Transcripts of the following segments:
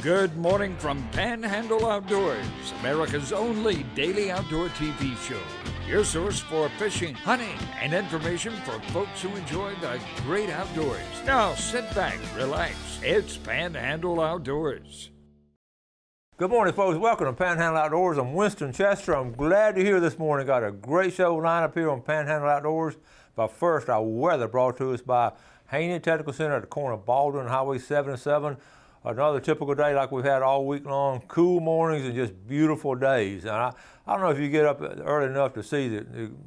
Good morning from Panhandle Outdoors, America's only daily outdoor TV show. Your source for fishing, hunting, and information for folks who enjoy the great outdoors. Now sit back, relax. It's Panhandle Outdoors. Good morning, folks. Welcome to Panhandle Outdoors. I'm Winston Chester. I'm glad you're here this morning. Got a great show lined up here on Panhandle Outdoors. But first, our weather brought to us by Haney Technical Center at the corner of Baldwin and Highway 77. Another typical day like we've had all week long. Cool mornings and just beautiful days. And I don't know if you get up early enough to see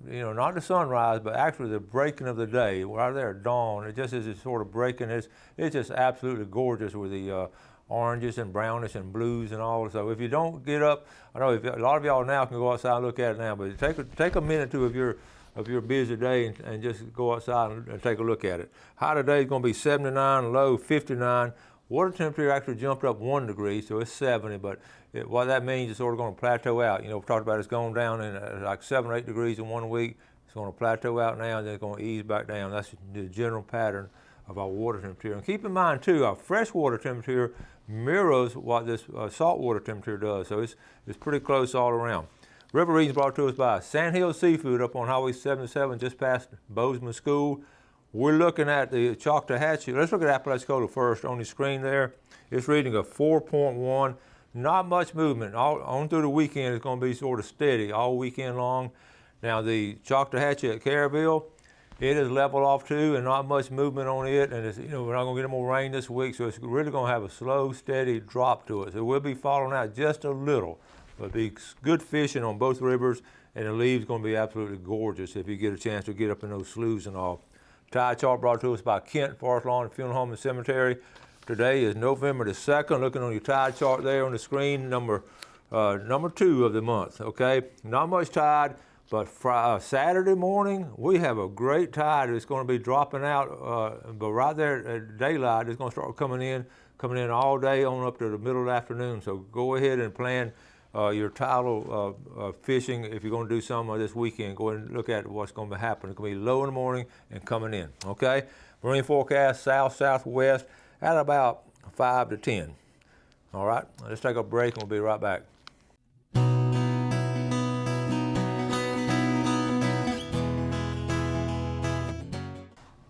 not the sunrise, but actually the breaking of the day. Right there at dawn, it just is sort of breaking. It's just absolutely gorgeous with the oranges and brownish and blues and all. So if you don't get up, I know a lot of y'all now can go outside and look at it now, but take a minute or two of your busy day and just go outside and take a look at it. High today is going to be 79, low 59. Water temperature actually jumped up 1 degree, so it's 70, but what that means is sort of going to plateau out. You know, we talked about it's going down in like 7 or 8 degrees in 1 week. It's going to plateau out now, and then it's going to ease back down. That's the general pattern of our water temperature. And keep in mind, too, our freshwater temperature mirrors what this saltwater temperature does, so it's pretty close all around. River readings brought to us by Sandhill Seafood up on Highway 77, just past Bozeman School. We're looking at the Choctawhatchee. Let's look at Apalachicola first on the screen there. It's reading a 4.1. Not much movement. On through the weekend, it's going to be sort of steady all weekend long. Now the Choctawhatchee at Caryville, it is leveled off too, and not much movement on it. And we're not going to get more rain this week, so it's really going to have a slow, steady drop to it. So we'll be falling out just a little, but it'll be good fishing on both rivers, and the leaves going to be absolutely gorgeous if you get a chance to get up in those sloughs and all. Tide chart brought to us by Kent Forest Lawn and Funeral Home and Cemetery. Today is November the 2nd. Looking on your tide chart there on the screen, number 2 of the month, okay? Not much tide, but Saturday morning, we have a great tide. It's going to be dropping out, but right there at daylight, it's going to start coming in all day on up to the middle of the afternoon. So go ahead and plan your tidal fishing. If you're going to do some this weekend, go ahead and look at what's going to happen. It's going to be low in the morning and coming in, okay? Marine forecast, south-southwest at about 5 to 10. All right, let's take a break and we'll be right back.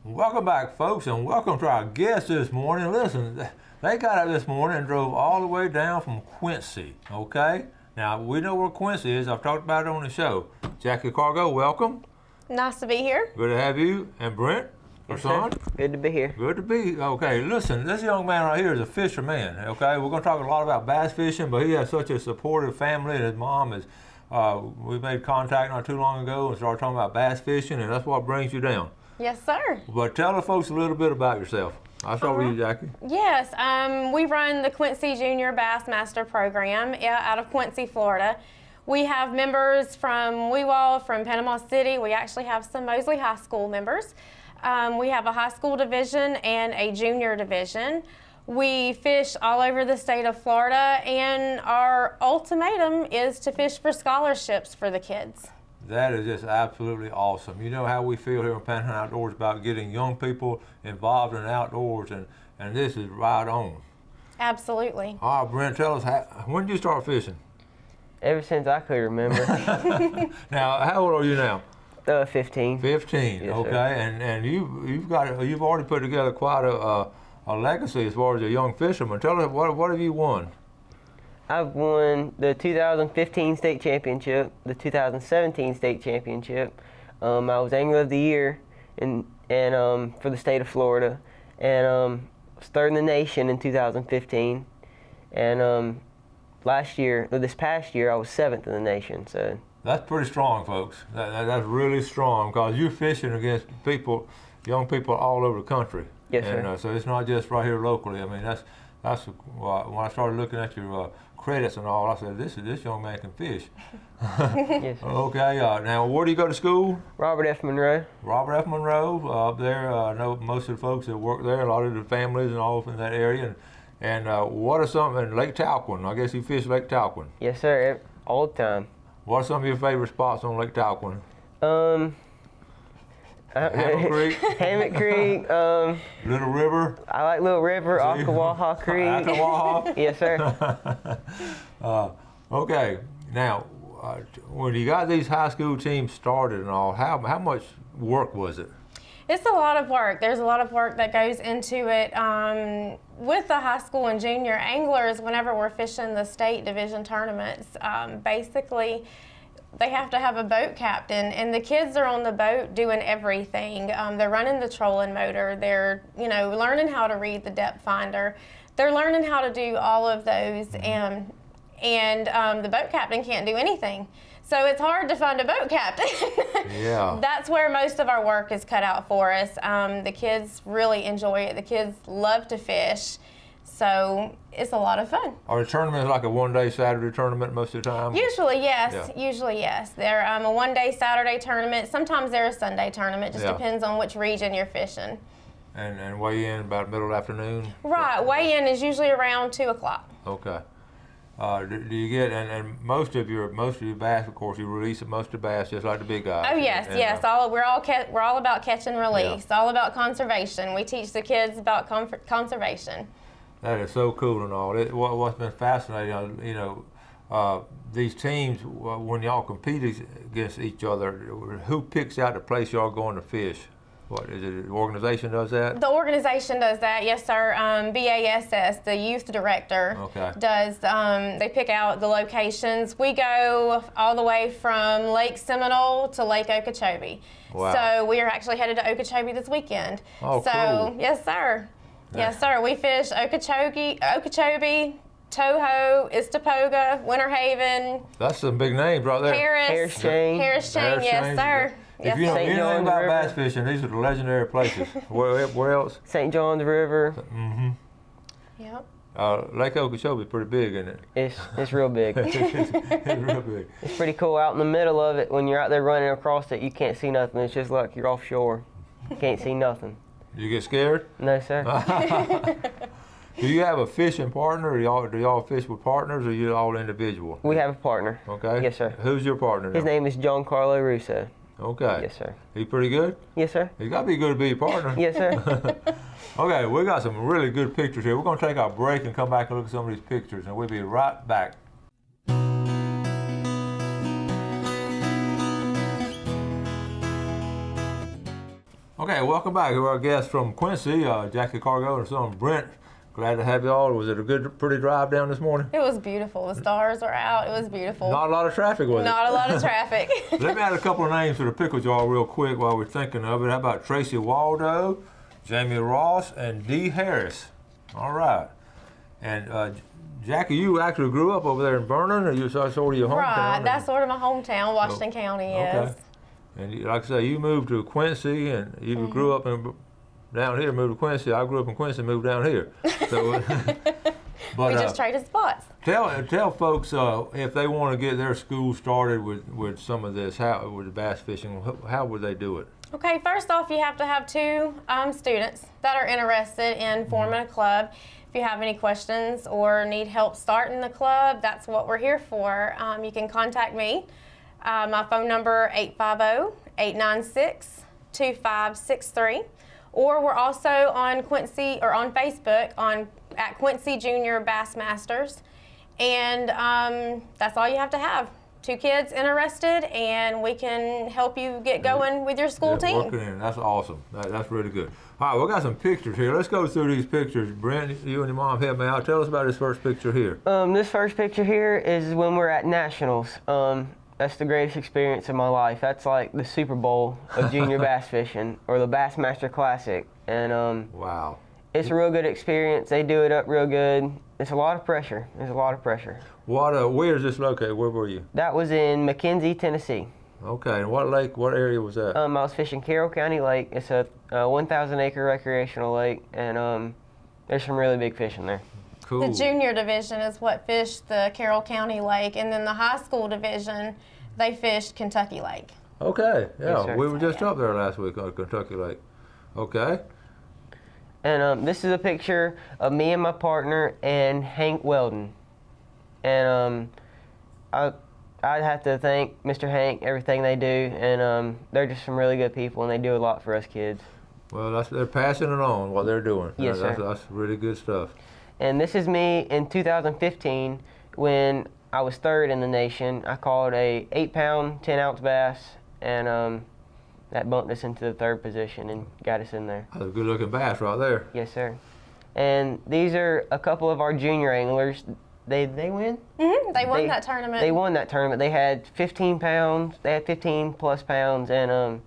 Welcome back, folks, and welcome to our guests this morning. Listen, they got up this morning and drove all the way down from Quincy, okay? Now, we know where Quincy is. I've talked about it on the show. Jackie Cargo, welcome. Nice to be here. Good to have you. And Brent, our son. Good to be here. Good to be. Okay, listen, this young man right here is a fisherman, okay? We're going to talk a lot about bass fishing, but he has such a supportive family, and his mom is, we made contact not too long ago and started talking about bass fishing, and that's what brings you down. Yes, sir. But tell the folks a little bit about yourself. I'll start with you, Jackie. Yes, we run the Quincy Junior Bassmaster Program out of Quincy, Florida. We have members from Weewalt, from Panama City. We actually have some Mosley High School members. We have a high school division and a junior division. We fish all over the state of Florida, and our ultimatum is to fish for scholarships for the kids. That is just absolutely awesome. You know how we feel here in Panhandle Outdoors about getting young people involved in outdoors, and this is right on. Absolutely. All right, Brent, tell us, when did you start fishing? Ever since I could remember. Now, how old are you now? 15. 15, yes, okay. Sir. And you've already put together quite a legacy as far as a young fisherman. Tell us, what have you won? I've won the 2015 state championship, the 2017 state championship. I was Angler of the Year and for the state of Florida, and was third in the nation in 2015. And this past year, I was 7th in the nation. So that's pretty strong, folks. That's really strong, because you're fishing against young people all over the country. Yes, sir. And so it's not just right here locally. I mean, that's when I started looking at your credits and all, I said, this young man can fish. Yes, sir. Okay, now where do you go to school? Robert F. Monroe. Robert F. Monroe, up there. I know most of the folks that work there, a lot of the families and all in that area. And what are some, in Lake Talquin? I guess you fish Lake Talquin. Yes, sir, all the time. What are some of your favorite spots on Lake Talquin? Hammock Creek. Hammock Creek. Little River. I like Little River, Ocklawaha Creek. Ocklawaha. Yes, sir. Okay, now when you got these high school teams started and all, how much work was it? It's a lot of work. There's a lot of work that goes into it. With the high school and junior anglers, whenever we're fishing the state division tournaments, basically they have to have a boat captain, and the kids are on the boat doing everything. They're running the trolling motor. They're, learning how to read the depth finder. They're learning how to do all of those, and the boat captain can't do anything. So it's hard to find a boat captain. Yeah. That's where most of our work is cut out for us. The kids really enjoy it. The kids love to fish. So it's a lot of fun. Are the tournaments like a one-day Saturday tournament most of the time? Usually, yes. Yeah. Usually, yes. They're a one-day Saturday tournament. Sometimes they're a Sunday tournament. Just depends on which region you're fishing. And weigh in about middle of the afternoon? Right. Weigh in is usually around 2 o'clock. Okay. Do you get and most of your bass, of course, you release most of the bass just like the big guys. Oh yes, yes. We're all about catch and release. Yeah. All about conservation. We teach the kids about conservation. That is so cool and all. What's been fascinating, these teams when y'all compete against each other, who picks out the place y'all going to fish? What is it? The organization does that? The organization does that, yes, sir. BASS, the youth director, does. They pick out the locations. We go all the way from Lake Seminole to Lake Okeechobee. Wow. So we are actually headed to Okeechobee this weekend. Oh, so, cool. Yes, sir. Yes, sir. We fish Okeechobee, Toho, Istapoga, Winter Haven. That's some big names right there. Harris Chain, yes, sir. If you know St. anything about bass fishing, these are the legendary places. Where else? St. John's River. Mm-hmm. Yep. Lake Okeechobee is pretty big, isn't it? It's real big. It's real big. It's pretty cool. Out in the middle of it, when you're out there running across it, you can't see nothing. It's just like you're offshore. You can't see nothing. You get scared? No, sir. Do you have a fishing partner, or do y'all fish with partners, or are you all individual? We have a partner. Okay. Yes, sir. Who's your partner now? His name is John Carlo Russo. Okay. Yes, sir. He pretty good? Yes, sir. He's got to be good to be your partner. Yes, sir. Okay, we got some really good pictures here. We're going to take our break and come back and look at some of these pictures, and we'll be right back. Okay, welcome back to our guests from Quincy, Jackie Cargo and son Brent. Glad to have you all. Was it a pretty drive down this morning? It was beautiful. The stars were out. It was beautiful. Not a lot of traffic, was it? Not a lot of traffic. Let me add a couple of names for the pickle jar real quick while we're thinking of it. How about Tracy Waldo, Jamie Ross, and Dee Harris? All right. And Jackie, you actually grew up over there in Vernon, or you sort of your hometown? Right. That's sort of my hometown, Washington County, yes. Okay. And like I say, you moved to Quincy, and you grew up down here, moved to Quincy. I grew up in Quincy, moved down here. So, but, we just traded spots. Tell folks if they want to get their school started with some of this, with bass fishing, how would they do it? Okay, first off, you have to have 2 students that are interested in forming a club. If you have any questions or need help starting the club, that's what we're here for. You can contact me. My phone number 850-896-2563. Or we're also on Quincy, or on Facebook at Quincy Junior Bassmasters. And that's all you have to have. 2 kids interested, and we can help you get going with your school team. Working in. That's awesome. That's really good. All right, we got some pictures here. Let's go through these pictures. Brent, you and your mom help me out. Tell us about this first picture here. This first picture here is when we're at Nationals. That's the greatest experience of my life. That's like the Super Bowl of junior bass fishing, or the Bassmaster Classic. And wow, it's a real good experience. They do it up real good. It's a lot of pressure. There's a lot of pressure. Where is this located? Where were you? That was in McKenzie, Tennessee. Okay, and what lake, what area was that? I was fishing Carroll County Lake. It's a 1,000-acre recreational lake, and there's some really big fish in there. Cool. The junior division is what fished the Carroll County Lake, and then the high school division, they fished Kentucky Lake. Okay, yeah, Yes, we were just up there last week on Kentucky Lake. Okay. And this is a picture of me and my partner and Hank Weldon. And I'd have to thank Mr. Hank, everything they do, and they're just some really good people, and they do a lot for us kids. Well, they're passing it on, what they're doing. Yes, sir. That's really good stuff. And this is me in 2015 when I was third in the nation. I caught a 8-pound, 10-ounce bass, and that bumped us into the third position and got us in there. That's a good-looking bass right there. Yes, sir. And these are a couple of our junior anglers. They win? Mm-hmm. They won that tournament. They won that tournament. They had 15 pounds. They had 15 plus pounds, and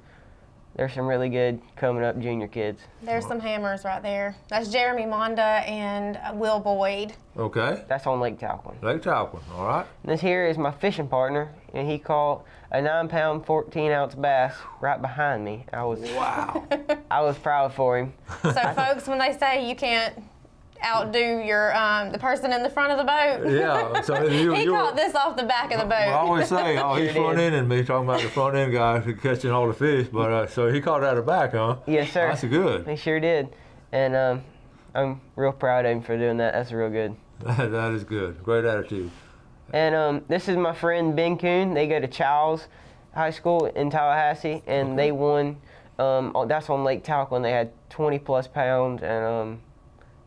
there's some really good coming up junior kids. There's some hammers right there. That's Jeremy Monda and Will Boyd. Okay. That's on Lake Talquin. Lake Talquin, all right. And this here is my fishing partner, and he caught a 9-pound, 14-ounce bass right behind me. Wow. I was proud for him. So, folks, when they say you can't outdo your the person in the front of the boat, Yeah. So he caught this off the back of the boat. I always say, oh, he's front ending me, talking about the front end guy catching all the fish. But so he caught out of the back, huh? Yes, sir. That's good. He sure did. And I'm real proud of him for doing that. That's real good. That is good. Great attitude. And this is my friend Ben Kuhn. They go to Childs High School in Tallahassee, and they won. That's on Lake Talquin. They had 20 plus pounds, and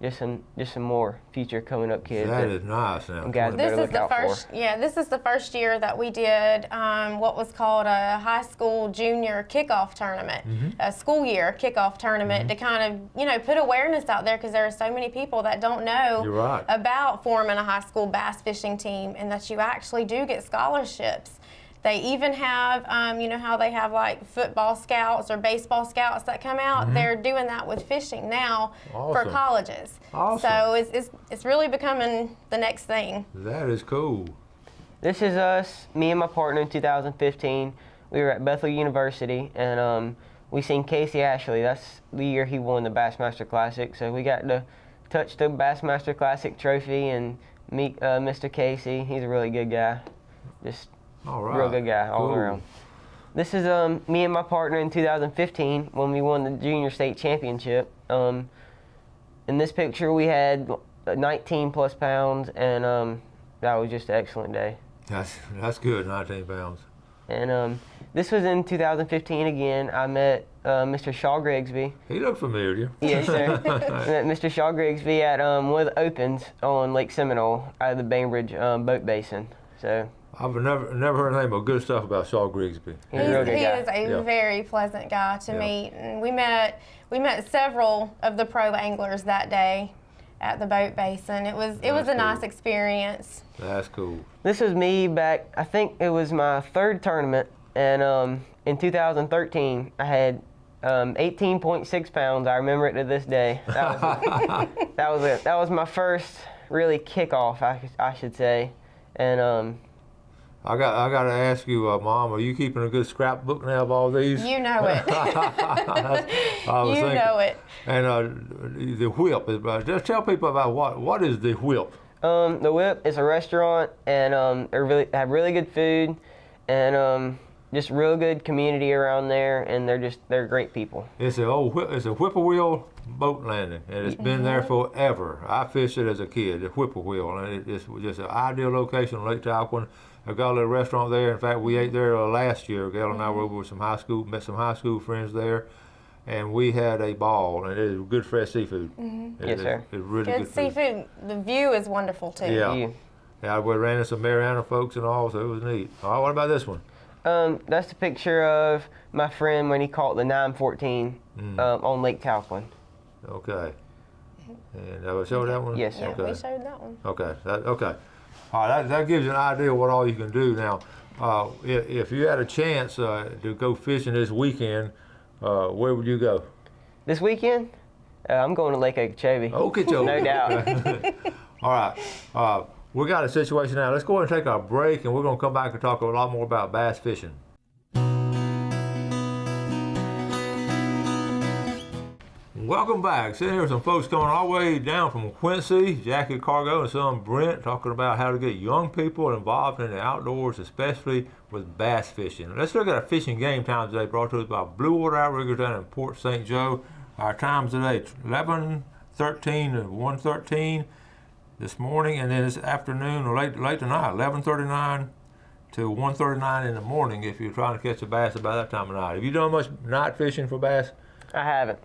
just some more future coming up kids. That is nice now. Guys This better is look the out first. for. Yeah, this is the first year that we did what was called a high school junior kickoff tournament, a school year kickoff tournament to kind of put awareness out there because there are so many people that don't know You're right. about forming a high school bass fishing team and that you actually do get scholarships. They even have, how they have like football scouts or baseball scouts that come out. They're doing that with fishing now for Awesome. colleges. Awesome. So it's really becoming the next thing. That is cool. This is us, me and my partner in 2015. We were at Bethel University, and we seen Casey Ashley. That's the year he won the Bassmaster Classic. So we got to touch the Bassmaster Classic trophy and meet Mr. Casey. He's a really good guy. Just All right. real good guy all Cool. around. This is me and my partner in 2015 when we won the junior state championship. In this picture we had 19 plus pounds, and that was just an excellent day. That's good, 19 pounds. And this was in 2015 again. I met Mr. Shaw Grigsby. He looked familiar. Yes, sir. I met Mr. Shaw Grigsby at one of the opens on Lake Seminole out of the Bainbridge boat basin. So I've never heard anything but good stuff about Shaw Grigsby. he's a real good He guy. is a Yeah. very pleasant guy to Yeah. meet, and we met several of the pro anglers that day at the boat basin. It was That's a nice cool. experience. That's cool. This was me back, I think it was my third tournament, and in 2013 I had 18.6 pounds. I remember it to this day. That was my first really kickoff, I should say. And I got to ask you, Mom, are you keeping a good scrapbook now of all these? You know it. I was You thinking. know it. And the whip is. Just tell people about what is the whip. the Whip is a restaurant, and they have really good food, and just real good community around there, and they're great people. It's it's a whippoorwill boat landing, and it's been there forever. I fished it as a kid, the whippoorwill, and it's just an ideal location on Lake Talquin. I've got a little restaurant there. In fact, we ate there last year. Gail and I were over with met some high school friends there, and we had a ball, and it is good fresh seafood. Yes, sir. It's really Good good food. seafood. The view is wonderful too. Yeah. Yeah, we ran into some Mariana folks and all, so it was neat. All right, what about this one? That's a picture of my friend when he caught the 914 on Lake Talquin. Okay. And I will show that one? Yes, sir. Yeah, Okay. we showed that one. Okay. Okay. All right, that gives you an idea of what all you can do. Now, if you had a chance to go fishing this weekend, where would you go? This weekend, I'm going to Lake Okeechobee. Okeechobee. No doubt. All right. We got a situation now. Let's go ahead and take our break, and we're going to come back and talk a lot more about bass fishing. Welcome back. Sitting here with some folks coming all the way down from Quincy, Jackie Cargo and son Brent, talking about how to get young people involved in the outdoors, especially with bass fishing. Let's look at our fishing game time today, brought to us by Blue Water Outriggers down in Port St. Joe. Our times today, 11:13 to 1:13 this morning, and then this afternoon or late tonight, 11:39 to 1:39 in the morning if you're trying to catch a bass about that time of night. Have you done much night fishing for bass? I haven't.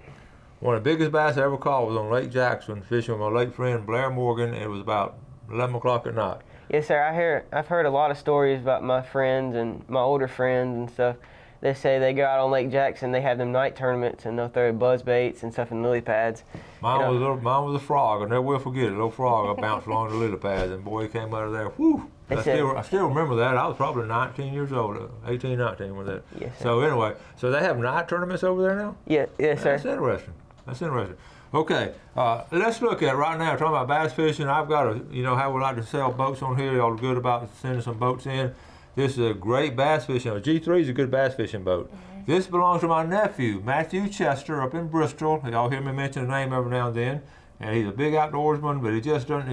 One of the biggest bass I ever caught was on Lake Jackson, fishing with my late friend Blair Morgan. It was about 11 o'clock at night. Yes, sir. I've heard a lot of stories about my friends and my older friends and stuff. They say they go out on Lake Jackson, they have them night tournaments, and they'll throw buzz baits and stuff in lily pads. Mine was a frog. I never will forget it. A little frog. I bounced along the lily pads, and boy, he came out of there. Whew! I still remember that. I was probably 19 years old, 18, 19 with that. Yes, sir. So anyway, so they have night tournaments over there now? Yes, sir. That's interesting. That's interesting. Okay, let's look at right now. Talking about bass fishing, I've got how we like to sell boats on here. Y'all are good about sending some boats in. This is a great bass fishing. A G3 is a good bass fishing boat. Mm-hmm. This belongs to my nephew, Matthew Chester, up in Bristol. Y'all hear me mention the name every now and then. And he's a big outdoorsman, but he's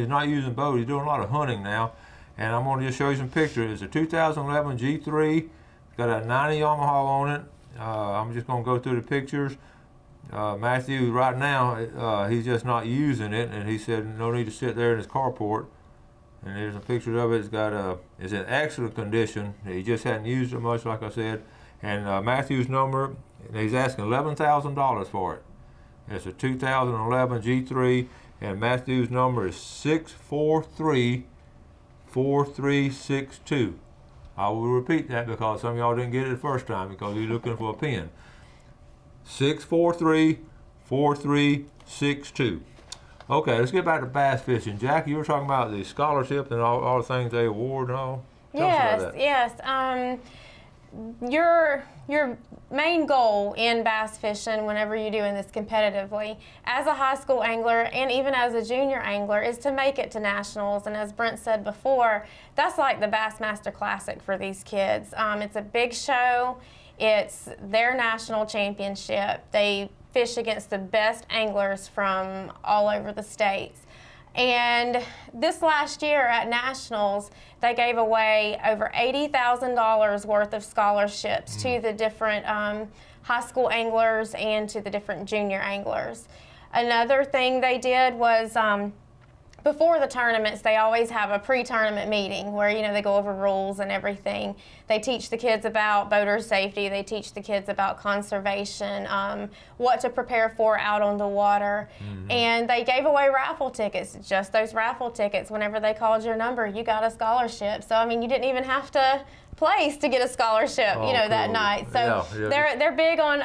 not using boat. He's doing a lot of hunting now. And I'm going to just show you some pictures. It's a 2011 G3. It's got a 90 Yamaha on it. I'm just going to go through the pictures. Matthew, right now, he's just not using it, and he said no need to sit there in his carport. And there's some pictures of it. It's in excellent condition. He just hadn't used it much, like I said. And Matthew's number, he's asking $11,000 for it. It's a 2011 G3, and Matthew's number is 643-4362. I will repeat that because some of y'all didn't get it the first time because you're looking for a pen. 643-4362. Okay, let's get back to bass fishing. Jackie, you were talking about the scholarship and all the things they award and all. Tell us about that. Yes. Your main goal in bass fishing, whenever you're doing this competitively, as a high school angler and even as a junior angler, is to make it to nationals. And as Brent said before, that's like the Bassmaster Classic for these kids. It's a big show. It's their national championship. They fish against the best anglers from all over the states. And this last year at Nationals, they gave away over $80,000 worth of scholarships to the different high school anglers and to the different junior anglers. Another thing they did was before the tournaments, they always have a pre-tournament meeting where, they go over rules and everything. They teach the kids about boater safety. They teach the kids about conservation, what to prepare for out on the water. Mm-hmm. And they gave away raffle tickets, just those raffle tickets. Whenever they called your number, you got a scholarship. So, you didn't even have to place to get a scholarship, cool. that night. So they're big on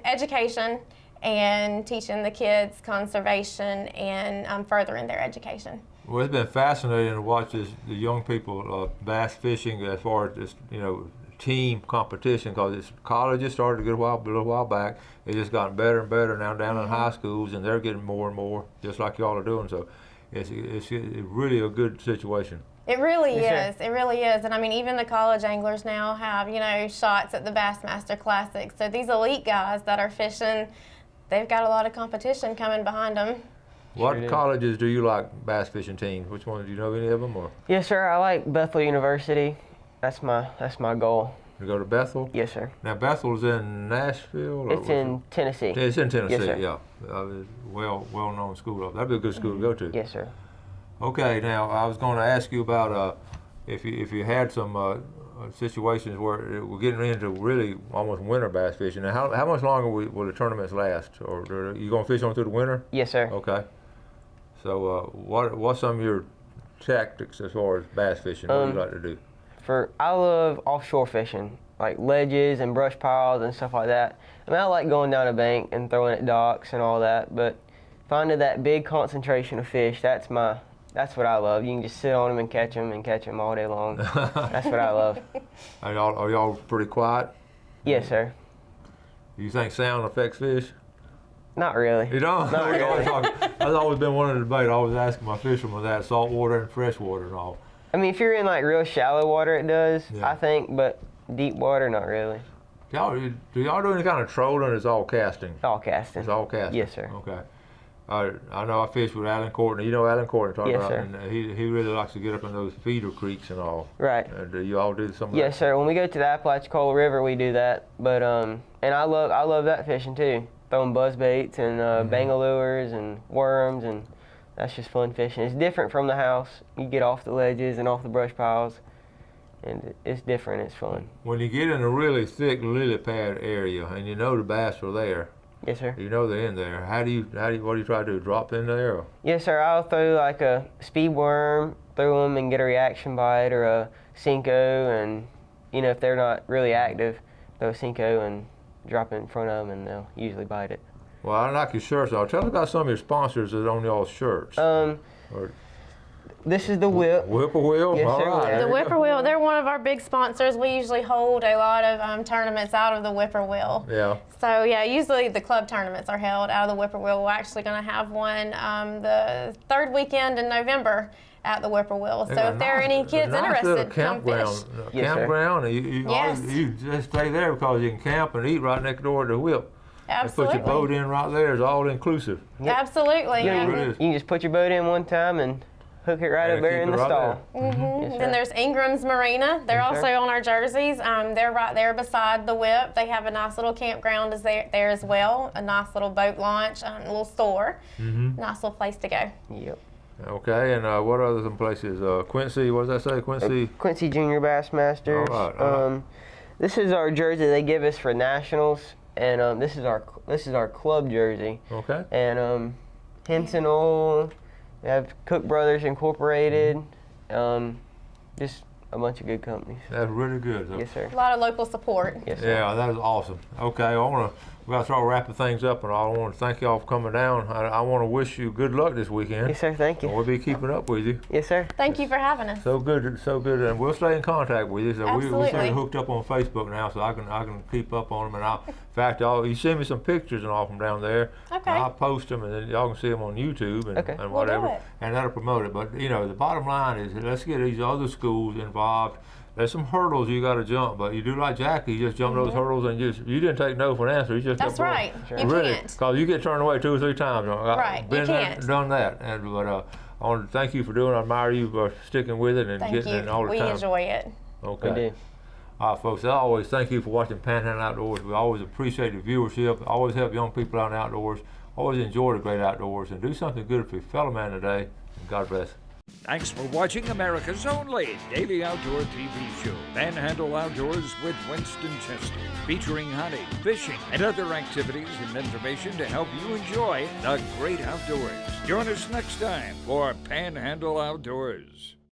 education and teaching the kids conservation and furthering their education. Well, it's been fascinating to watch the young people bass fishing as far as this, team competition, because colleges started a little while back. It's just gotten better and better now down in high schools, and they're getting more and more, just like y'all are doing. So it's really a good situation. It really is. It really is. And even the college anglers now have, shots at the Bassmaster Classic. So these elite guys that are fishing, they've got a lot of competition coming behind them. What colleges do you like bass fishing teams? Which ones? Do you know any of them? Or? Yes, sir. I like Bethel University. That's my goal. You go to Bethel? Yes, sir. Now Bethel's in Nashville? It's in Tennessee. It's in Tennessee, yes, sir. Yeah. Well-known school. That'd be a good school to go to. Yes, sir. Okay, now I was going to ask you about if you had some situations where we're getting into really almost winter bass fishing. Now, how much longer will the tournaments last? Or are you going to fish on through the winter? Yes, sir. Okay. So what's some of your tactics as far as bass fishing? What do you like to do? I love offshore fishing, like ledges and brush piles and stuff like that. I like going down a bank and throwing at docks and all that, but finding that big concentration of fish, that's what I love. You can just sit on them and catch them all day long. That's what I love. Are y'all pretty quiet? Yes, sir. Do you think sound affects fish? Not really. You don't? Not really. That's always been one of the debates. I always asking my fishermen that, salt water and fresh water and all. If you're in real shallow water, it does, yeah. I think, but deep water, not really. Do y'all do any kind of trolling, or is it all casting? It's all casting. It's all casting? Yes, sir. Okay. I know I fished with Alan Courtney. You know Alan Courtney talking about? Sir. And he really likes to get up in those feeder creeks and all. Right. Do you all do some of that? Yes, sir. When we go to the Apalachicola River, we do that. But and I love that fishing too. Throwing buzz baits and bangle lures and worms, and that's just fun fishing. It's different from the house. You get off the ledges and off the brush piles, and it's different. It's fun. When you get in a really thick lily pad area and you know the bass are there, Yes, sir. you know they're in there. What do you try to do? Drop in there? Or? Yes, sir. I'll throw like a speed worm, throw them and get a reaction bite, or a Cinco, and if they're not really active, throw a Cinco and drop it in front of them, and they'll usually bite it. Well, I like your shirts. Tell us about some of your sponsors that own y'all's shirts. This is the whip. Whippoorwill? Yes, All sir. right. The Whippoorwill, they're one of our big sponsors. We usually hold a lot of tournaments out of the Whippoorwill. Yeah. So yeah, usually the club tournaments are held out of the Whippoorwill. We're actually going to have one the third weekend in November at the Whippoorwill. So if there are any kids interested, come fish. Yes, sir. Campground, and Yes. you just stay there because you can camp and eat right next door to the whip. Absolutely. And put your boat in right there. It's all inclusive. Absolutely. You yeah. Really can just put your boat in one time and hook it right Yeah, up there keep in it the right stall. Mhm. Yes, Then sir. there's Ingram's Marina. They're Yes, also sir. on our jerseys. They're right there beside the whip. They have a nice little campground there as well. A nice little boat launch, a little store. Nice little place to go. Yep. Okay, and what other some places? Quincy, what does that say? Quincy? Quincy Junior Bassmasters. All right, all right. This is our jersey they give us for nationals, and this is our club jersey. Okay. And Henson Oil, we have Cook Brothers Incorporated, just a bunch of good companies. That's really good. Yes, sir. A lot of local support. Yes, sir. Yeah, that is awesome. Okay, we got to start wrapping things up, and I want to thank y'all for coming down. I want to wish you good luck this weekend. Yes, sir. Thank you. We'll be keeping up with you. Yes, sir. Thank you for having us. So good, and we'll stay in contact with you. So we Absolutely. stay hooked up on Facebook now, so I can keep up on them. And in fact, you send me some pictures and all from down there. Okay. And I'll post them, and then y'all can see them on YouTube and, Okay. and We'll do whatever, it. and that'll promote it. But the bottom line is, let's get these other schools involved. There's some hurdles you got to jump, but you do like Jackie. You just jump those hurdles, and you didn't take no for an answer. You just That's kept going. right. You Really, can't. because you get turned away 2 or 3 times. Right, you Been there, can't. done that. But I want to thank you for doing it. I admire you for sticking with it and Thank getting it all you. the We time. enjoy it. Okay. We do. All right, folks, as always, thank you for watching Panhandle Outdoors. We always appreciate the viewership, always help young people out in the outdoors, always enjoy the great outdoors, and do something good for your fellow man today. God bless. Thanks for watching America's only daily outdoor TV show, Panhandle Outdoors with Winston Chester, featuring hunting, fishing, and other activities and information to help you enjoy the great outdoors. Join us next time for Panhandle Outdoors.